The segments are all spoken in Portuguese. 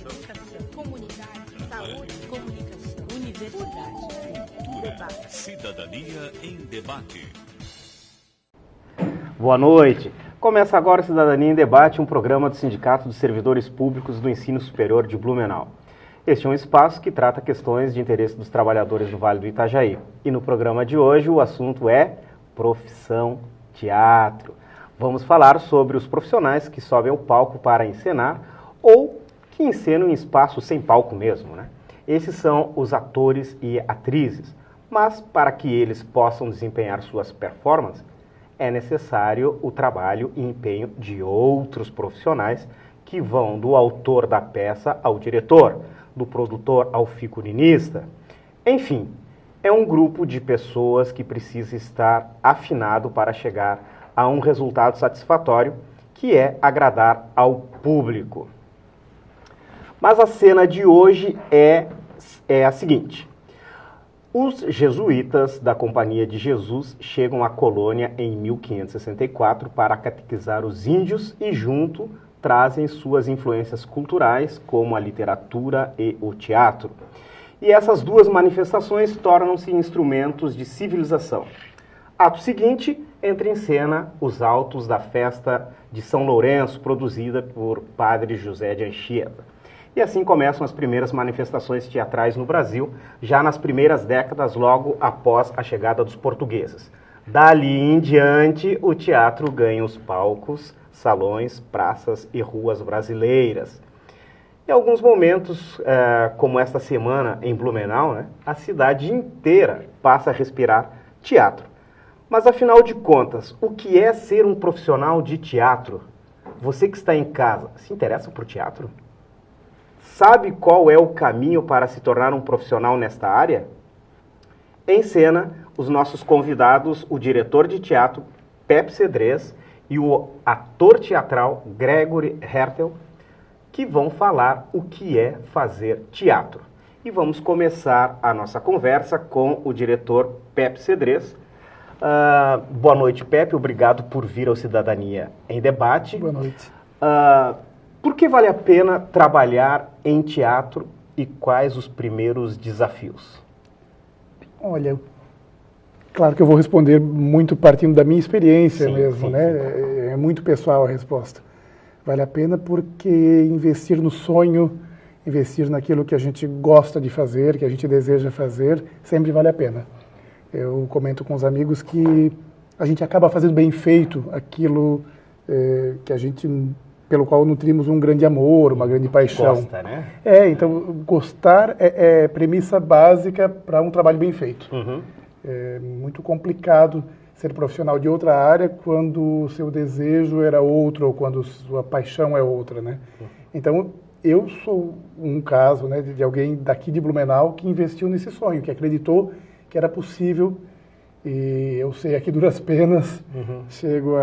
educação, comunidade, saúde, comunicação, universidade, cultura, Cidadania em Debate. Boa noite. Começa agora o Cidadania em Debate, um programa do Sindicato dos Servidores Públicos do Ensino Superior de Blumenau. Este é um espaço que trata questões de interesse dos trabalhadores do Vale do Itajaí. E no programa de hoje o assunto é profissão teatro. Vamos falar sobre os profissionais que sobem ao palco para encenar ou que encenam em espaço sem palco mesmo, né? Esses são os atores e atrizes. Mas para que eles possam desempenhar suas performances, é necessário o trabalho e empenho de outros profissionais que vão do autor da peça ao diretor, do produtor ao figurinista. Enfim, é um grupo de pessoas que precisa estar afinado para chegar a um resultado satisfatório, que é agradar ao público. Mas a cena de hoje é a seguinte. Os jesuítas da Companhia de Jesus chegam à colônia em 1564 para catequizar os índios e junto trazem suas influências culturais, como a literatura e o teatro. E essas duas manifestações tornam-se instrumentos de civilização. Ato seguinte, entra em cena os autos da festa de São Lourenço, produzida por Padre José de Anchieta. E assim começam as primeiras manifestações teatrais no Brasil, já nas primeiras décadas, logo após a chegada dos portugueses. Dali em diante, o teatro ganha os palcos, salões, praças e ruas brasileiras. Em alguns momentos, como esta semana em Blumenau, né, a cidade inteira passa a respirar teatro. Mas afinal de contas, o que é ser um profissional de teatro? Você que está em casa, se interessa por teatro? Sabe qual é o caminho para se tornar um profissional nesta área? Em cena, os nossos convidados, o diretor de teatro Pepe Cedrez e o ator teatral Gregory Hertel, que vão falar o que é fazer teatro. E vamos começar a nossa conversa com o diretor Pepe Cedrez. Boa noite, Pepe. Obrigado por vir ao Cidadania em Debate. Boa noite. Por que vale a pena trabalhar em teatro e quais os primeiros desafios? Olha, claro que eu vou responder muito partindo da minha experiência mesmo, né? Sim. É muito pessoal a resposta. Vale a pena porque investir no sonho, investir naquilo que a gente gosta de fazer, que a gente deseja fazer, sempre vale a pena. Eu comento com os amigos que a gente acaba fazendo bem feito aquilo que a gente, pelo qual nutrimos um grande amor, uma grande paixão. Gosta, né? Então gostar é premissa básica para um trabalho bem feito. Uhum. É muito complicado ser profissional de outra área quando o seu desejo era outro ou quando sua paixão é outra, né? Então, eu sou um caso, né, de alguém daqui de Blumenau que investiu nesse sonho, que acreditou que era possível, e eu sei aqui duras penas, chego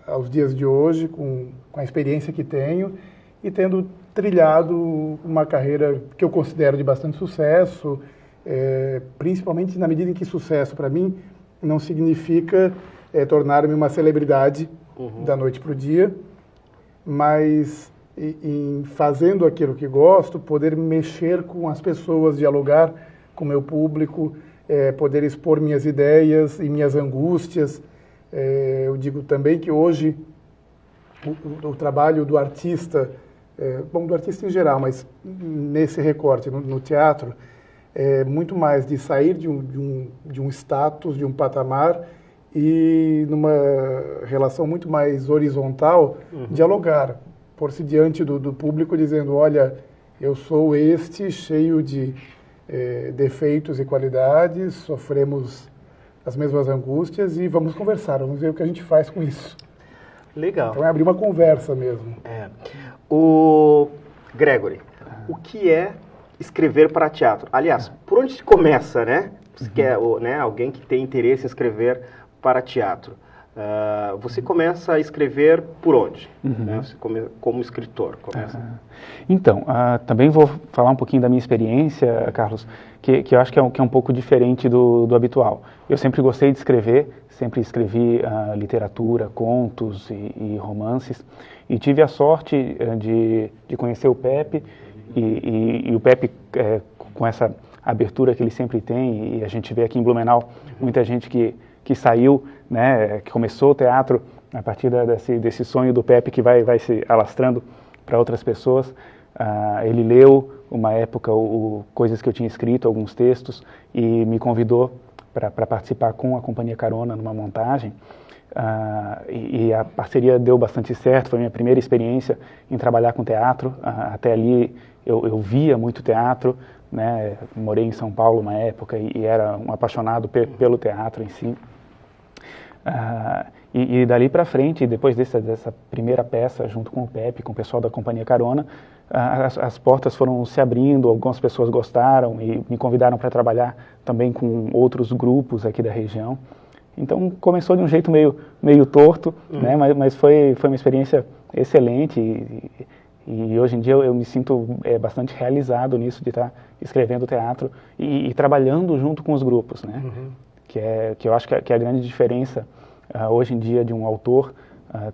aos dias de hoje com a experiência que tenho e tendo trilhado uma carreira que eu considero de bastante sucesso, principalmente na medida em que sucesso para mim não significa tornar-me uma celebridade da noite para o dia, mas em fazendo aquilo que gosto, poder mexer com as pessoas, dialogar com o meu público, poder expor minhas ideias e minhas angústias. Eu digo também que hoje o trabalho do artista, do artista em geral, mas nesse recorte, no teatro, é muito mais de sair de um status, de um patamar e numa relação muito mais horizontal, dialogar, pôr-se diante do público dizendo, olha, eu sou este cheio de defeitos e qualidades, sofremos as mesmas angústias e vamos conversar, vamos ver o que a gente faz com isso. Legal. Então é abrir uma conversa mesmo. O Gregory, o que é escrever para teatro? Aliás, por onde se começa, né? Você quer, né, alguém que tem interesse em escrever para teatro. você começa a escrever por onde? Né? Você como escritor começa. Então, também vou falar um pouquinho da minha experiência, Carlos, que eu acho que é um pouco diferente do habitual. Eu sempre gostei de escrever, sempre escrevi literatura, contos e romances, e tive a sorte de conhecer o Pepe, e o Pepe, com essa abertura que ele sempre tem, e a gente vê aqui em Blumenau muita gente que saiu, né, que começou o teatro a partir desse sonho do Pepe que vai se alastrando para outras pessoas. Ele leu, uma época, coisas que eu tinha escrito, alguns textos, e me convidou para participar com a Companhia Carona numa montagem. E a parceria deu bastante certo, foi a minha primeira experiência em trabalhar com teatro. Até ali eu via muito teatro, né? Morei em São Paulo uma época e era um apaixonado pelo teatro em si. E dali para frente, depois dessa primeira peça, junto com o Pepe, com o pessoal da Companhia Carona, as portas foram se abrindo, algumas pessoas gostaram e me convidaram para trabalhar também com outros grupos aqui da região. Então começou de um jeito meio torto, né? Mas foi uma experiência excelente e hoje em dia eu me sinto bastante realizado nisso de estar escrevendo teatro e trabalhando junto com os grupos, né? Que eu acho que é a grande diferença hoje em dia de um autor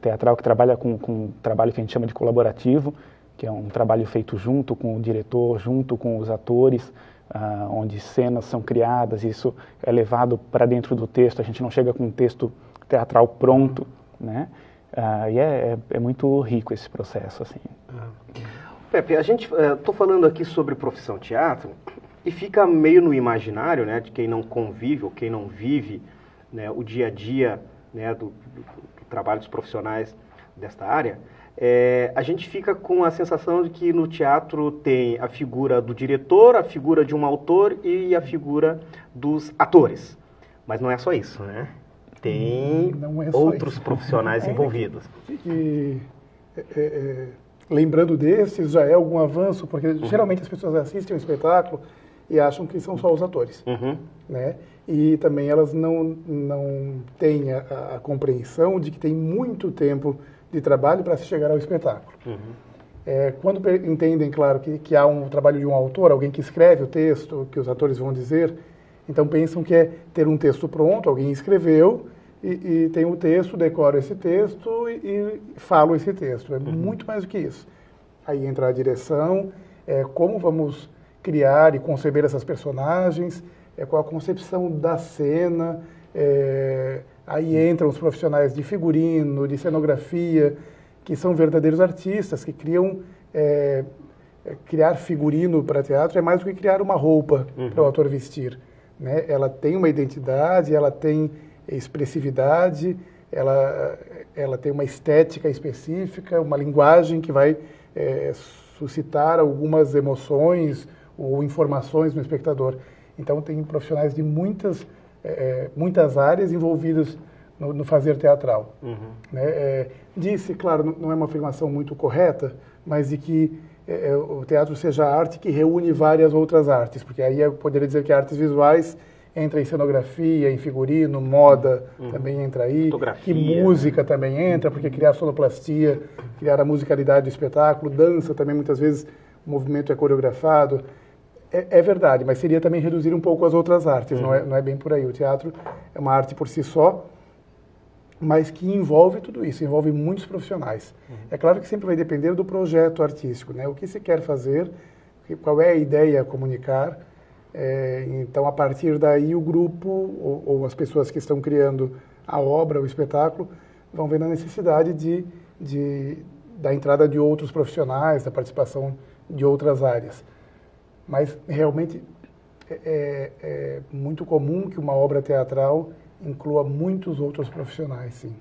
teatral que trabalha com um trabalho que a gente chama de colaborativo, que é um trabalho feito junto com o diretor, junto com os atores, onde cenas são criadas, isso é levado para dentro do texto, a gente não chega com um texto teatral pronto, né? E é muito rico esse processo, assim. Pepe, estou falando aqui sobre profissão teatro e fica meio no imaginário, né, de quem não convive ou quem não vive, né, o dia a dia, né, do trabalho dos profissionais desta área. A gente fica com a sensação de que no teatro tem a figura do diretor, a figura de um autor e a figura dos atores. Mas não é só isso, né? Tem outros profissionais envolvidos. Lembrando desses, já é algum avanço, porque geralmente as pessoas assistem um espetáculo e acham que são só os atores, né? E também elas não têm a compreensão de que tem muito tempo de trabalho para se chegar ao espetáculo. Quando entendem, claro, que há um trabalho de um autor, alguém que escreve o texto, que os atores vão dizer, então pensam que é ter um texto pronto, alguém escreveu e tem o texto, decora esse texto e fala esse texto. É muito mais do que isso. Aí entra a direção, como vamos criar e conceber essas personagens, qual a concepção da cena, aí entram os profissionais de figurino, de cenografia, que são verdadeiros artistas, que criam... criar figurino para teatro é mais do que criar uma roupa para o ator vestir, né? Ela tem uma identidade, ela tem expressividade, ela tem uma estética específica, uma linguagem que vai suscitar algumas emoções ou informações no espectador. Então tem profissionais de muitas áreas envolvidas no fazer teatral. Né? Disse, claro, não é uma afirmação muito correta, mas de que o teatro seja a arte que reúne várias outras artes, porque aí eu poderia dizer que artes visuais entra em cenografia, em figurino, moda também entra aí, que música também entra, porque criar sonoplastia, criar a musicalidade do espetáculo, dança também muitas vezes o movimento é coreografado. É verdade, mas seria também reduzir um pouco as outras artes, não é bem por aí. O teatro é uma arte por si só, mas que envolve tudo isso, envolve muitos profissionais. É claro que sempre vai depender do projeto artístico, né? O que se quer fazer, qual é a ideia a comunicar. Então, a partir daí, o grupo ou as pessoas que estão criando a obra, o espetáculo, vão vendo a necessidade da entrada de outros profissionais, da participação de outras áreas. Mas, realmente, é muito comum que uma obra teatral inclua muitos outros profissionais, sim.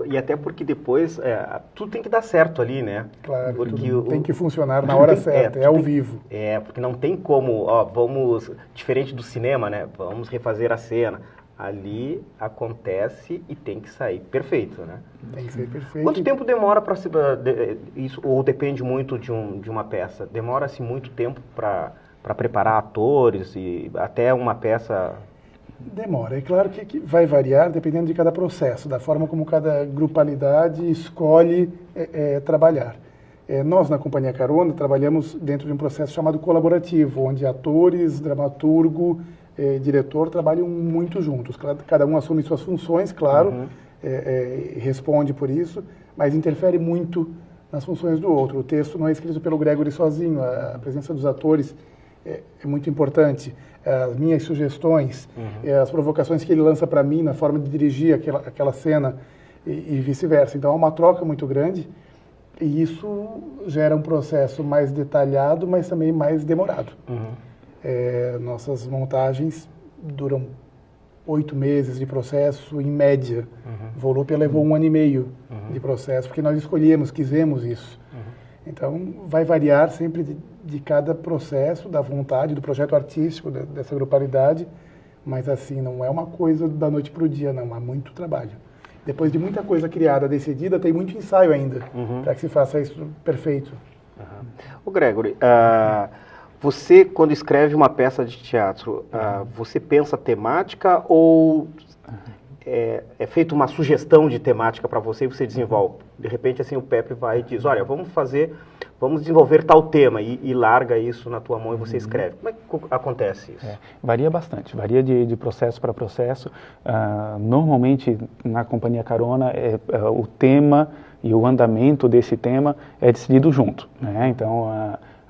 E até porque depois tudo tem que dar certo ali, né? Claro, porque tem que funcionar na hora certa, ao vivo. Porque não tem como, vamos, diferente do cinema, né? Vamos refazer a cena. Ali acontece e tem que sair perfeito, né? Tem que ser perfeito. Quanto tempo demora para isso? Ou depende muito de uma peça? Demora-se muito tempo para preparar atores e até uma peça Demora. É claro que vai variar dependendo de cada processo, da forma como cada grupalidade escolhe trabalhar. Nós, na Companhia Carona, trabalhamos dentro de um processo chamado colaborativo, onde atores, dramaturgo, diretor trabalham muito juntos. Cada um assume suas funções, claro, responde por isso, mas interfere muito nas funções do outro. O texto não é escrito pelo Gregory sozinho, a presença dos atores é muito importante. As minhas sugestões, as provocações que ele lança para mim na forma de dirigir aquela cena e vice-versa. Então, há uma troca muito grande e isso gera um processo mais detalhado, mas também mais demorado. Nossas montagens duram 8 meses de processo, em média. Volúpia levou 1 ano e meio de processo, porque nós escolhemos, quisemos isso. Então, vai variar sempre de cada processo, da vontade, do projeto artístico, dessa grupalidade, mas assim, não é uma coisa da noite para o dia, não, há muito trabalho. Depois de muita coisa criada, decidida, tem muito ensaio ainda, para que se faça isso perfeito. O Gregory, você, quando escreve uma peça de teatro, você pensa temática ou é feita uma sugestão de temática para você e você desenvolve? De repente, assim, o Pepe vai e diz, olha, vamos desenvolver tal tema e larga isso na tua mão e você escreve. Como é que acontece isso? Varia bastante, varia de processo para processo. Normalmente, na Companhia Carona, o tema e o andamento desse tema é decidido junto, né? Então,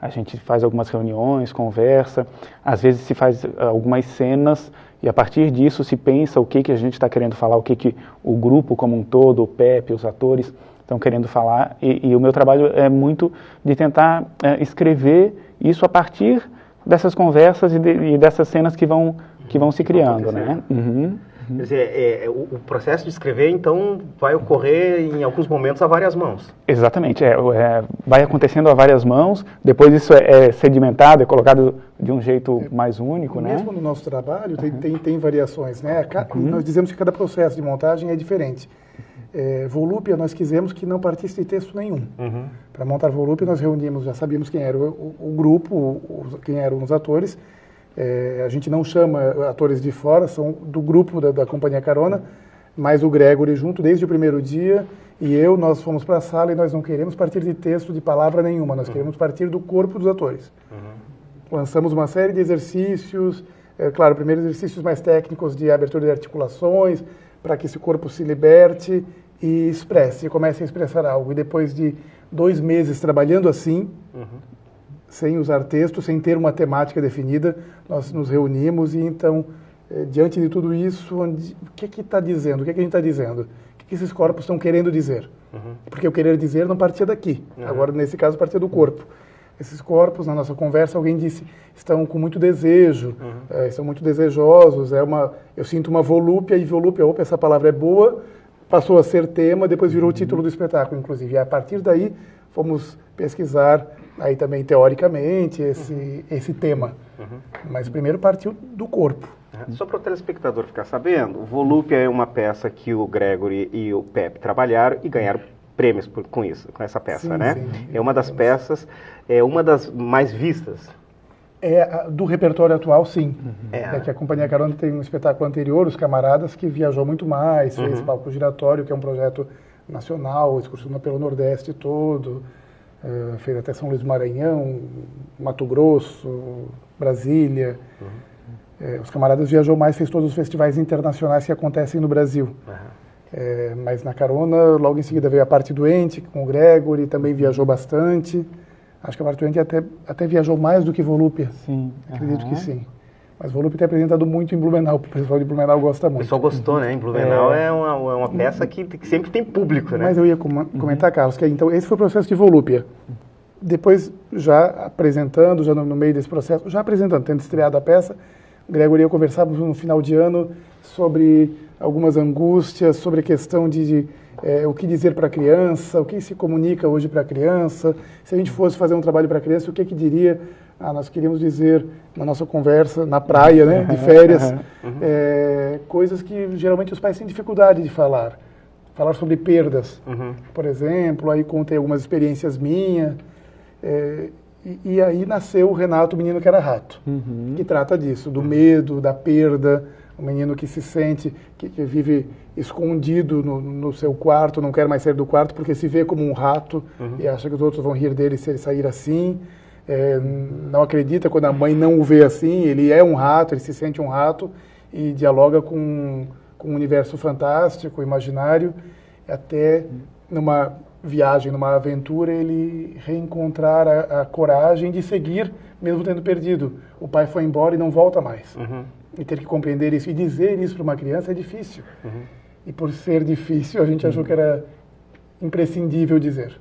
a gente faz algumas reuniões, conversa, às vezes se faz algumas cenas e a partir disso se pensa o que a gente está querendo falar, o que o grupo como um todo, o Pepe, os atores estão querendo falar e o meu trabalho é muito de tentar escrever isso a partir dessas conversas e dessas cenas que vão se criando, né? Quer dizer, o processo de escrever, então, vai ocorrer em alguns momentos a várias mãos. Exatamente, vai acontecendo a várias mãos, depois isso é sedimentado, é colocado de um jeito mais único, né? Mesmo no nosso trabalho tem variações, né? Nós dizemos que cada processo de montagem é diferente. Volúpia, nós quisemos que não partisse de texto nenhum. Para montar Volúpia, nós reunimos, já sabíamos quem era o grupo, quem eram os atores. A gente não chama atores de fora, são do grupo da Companhia Carona, mas o Gregory junto desde o primeiro dia e nós fomos para a sala e nós não queremos partir de texto, de palavra nenhuma, nós queremos partir do corpo dos atores. Lançamos uma série de exercícios, claro, primeiro exercícios mais técnicos de abertura de articulações, para que esse corpo se liberte e expresse, comece a expressar algo. E depois de 2 meses trabalhando assim, sem usar texto, sem ter uma temática definida, nós nos reunimos e então, diante de tudo isso, o que está dizendo? O que a gente está dizendo? O que esses corpos estão querendo dizer? Porque o querer dizer não partia daqui, agora nesse caso partia do corpo. Esses corpos, na nossa conversa, alguém disse, estão com muito desejo, estão muito desejosos, eu sinto uma volúpia, e volúpia, opa, essa palavra é boa, passou a ser tema, depois virou o título do espetáculo, inclusive. E a partir daí, fomos pesquisar, aí também teoricamente, esse tema. Mas primeiro partiu do corpo. Só para o telespectador ficar sabendo, Volúpia é uma peça que o Gregory e o Pepe trabalharam e ganharam prêmios com essa peça, né? Sim. É uma das peças, é uma das mais vistas. Do repertório atual, sim. Que a Companhia Carona tem um espetáculo anterior, Os Camaradas, que viajou muito mais, fez Palco Giratório, que é um projeto nacional, excursionou pelo Nordeste todo, fez até São Luís do Maranhão, Mato Grosso, Brasília. Os Camaradas viajou mais, fez todos os festivais internacionais que acontecem no Brasil. Mas na Carona, logo em seguida veio a Parte Doente, com o Gregory, também viajou bastante. Acho que a Parte Doente até viajou mais do que Volúpia. Sim. Acredito que sim. Mas Volúpia tem apresentado muito em Blumenau, o pessoal de Blumenau gosta muito. O pessoal gostou, né? Em Blumenau é uma peça que sempre tem público, né? Mas eu ia comentar, Carlos, que então esse foi o processo de Volúpia. Depois, já apresentando, já no meio desse processo, já apresentando, tendo estreado a peça, Gregory e eu conversávamos no final de ano sobre algumas angústias, sobre a questão de o que dizer para a criança, o que se comunica hoje para a criança. Se a gente fosse fazer um trabalho para a criança, o que diria? Nós queríamos dizer, na nossa conversa, na praia, né, de férias, coisas que geralmente os pais têm dificuldade de falar. Falar sobre perdas, por exemplo, aí contei algumas experiências minhas. E aí nasceu o Renato, o Menino que era Rato, que trata disso, do medo, da perda, um menino que se sente, que vive escondido no seu quarto, não quer mais sair do quarto porque se vê como um rato e acha que os outros vão rir dele se ele sair assim. Não acredita quando a mãe não o vê assim, ele é um rato, ele se sente um rato e dialoga com um universo fantástico, imaginário, até numa viagem, numa aventura, ele reencontrar a coragem de seguir, mesmo tendo perdido. O pai foi embora e não volta mais. E ter que compreender isso e dizer isso para uma criança é difícil. E por ser difícil, a gente achou que era imprescindível dizer.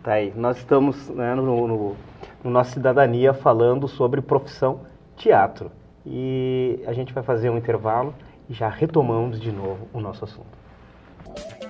Tá aí, nós estamos, né, no nosso Cidadania falando sobre profissão teatro. E a gente vai fazer um intervalo e já retomamos de novo o nosso assunto.